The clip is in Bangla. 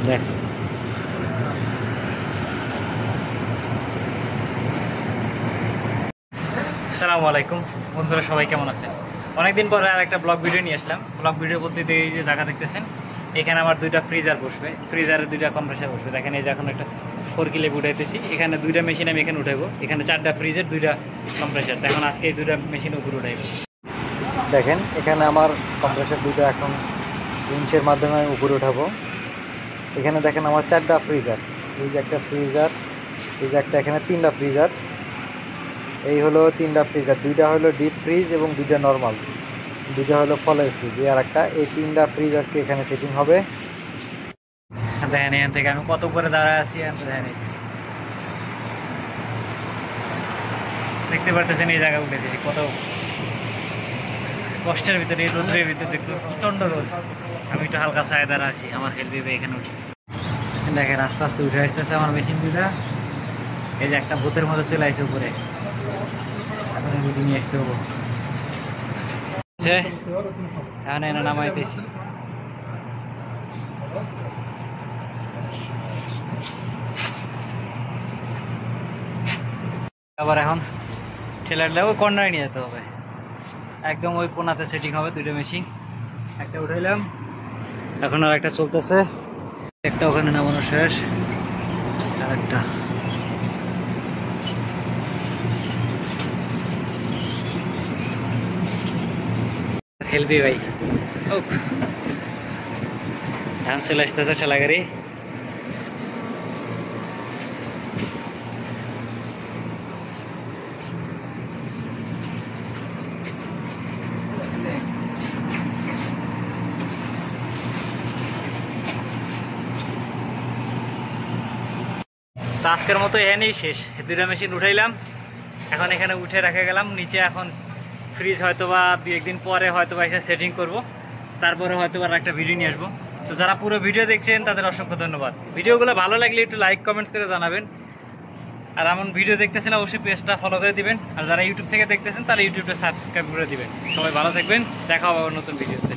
দেখো আসসালামু আলাইকুম বন্ধুরা, সবাই কেমন আছেন? অনেকদিন পরে আর একটা ব্লগ ভিডিও নিয়ে আসলাম। ব্লগ ভিডিও বলতে এই যে জায়গা দেখতেছেন, এখানে আমার দুইটা ফ্রিজার বসবে, ফ্রিজারে দুইটা কম্প্রেসার বসবে। দেখেন এই যে এখন একটা 4 কিলো উঠাইতেছি, এখানে দুইটা মেশিন আমি এখানে উঠাইবো। এখানে 4টা ফ্রিজের 2টা কম্প্রেসার। এখন আজকে এই 2টা মেশিন উপরে উঠাইবো। দেখেন এখানে আমার কম্প্রেসার 2টা এখন ইঞ্চের মাধ্যমে আমি উপরে উঠাবো। এখানে দেখেন আমার 4টা ফ্রিজার, এই যে একটা ফ্রিজার, এই যে একটা, এখানে 3টা ফ্রিজার। এই হলো 3টা ফ্রিজার, 2টা হলো ডিপ ফ্রিজ এবং 2টা নর্মাল, 2টা হলো ফলের ফ্রিজ। আর একটা, এই 3টা ফ্রিজ আজকে এখানে সেটিং হবে। দেখেন এখান থেকে আমি কত করে দাঁড়ায় আছি, দেখেন দেখতে পারতেছেন এই জায়গা উঠে দিয়েছি, কত কষ্টের ভিতরে, এই রোদ্রের ভিতরে দেখতে প্রচণ্ড রোদ। আমি একটু হালকা ছায়া দাঁড়া আছি, আমার হেল্প হবে এখানে উঠেছি। দেখেন আস্তে আস্তে উঠে আসতেছে আমার মেশিন 2টা। এই যে একটা ভূতের মতো চলে আসছে উপরে, এখন রুটি নিয়ে আসতে হবো। এখন এনে নামাইতেছি। আবার এখন ঠেলার ওই কর্নারে নিয়ে যেতে হবে, একদম ওই কোনাতে সেটিং হবে 2টা মেশিন। একটা উঠাইলাম, এখন আর একটা চলতেছে, একটা ওখানে নামানো শেষ, আর একটা হেলবি ভাই। এখন চলে আসতেছে ঠেলা গাড়ি। তো আজকের মতো এখানেই শেষ, 2টা মেশিন উঠাইলাম। এখন এখানে উঠে রেখে গেলাম নিচে। এখন ফ্রিজ হয়তো বা 2-1 দিন পরে হয়তো বা এসে সেটিং করব, তারপরে হয়তো বা একটা ভিডিও নিয়ে আসবো। তো যারা পুরো ভিডিও দেখছেন তাদের অসংখ্য ধন্যবাদ। ভিডিওগুলো ভালো লাগলে একটু লাইক কমেন্টস করে জানাবেন। আর এমন ভিডিও দেখতেছেন অবশ্যই পেজটা ফলো করে দিবেন। আর যারা ইউটিউব থেকে দেখতেছেন তারা ইউটিউবটা সাবস্ক্রাইব করে দিবেন। সবাই ভালো থাকবেন, দেখা হবে নতুন ভিডিওতে।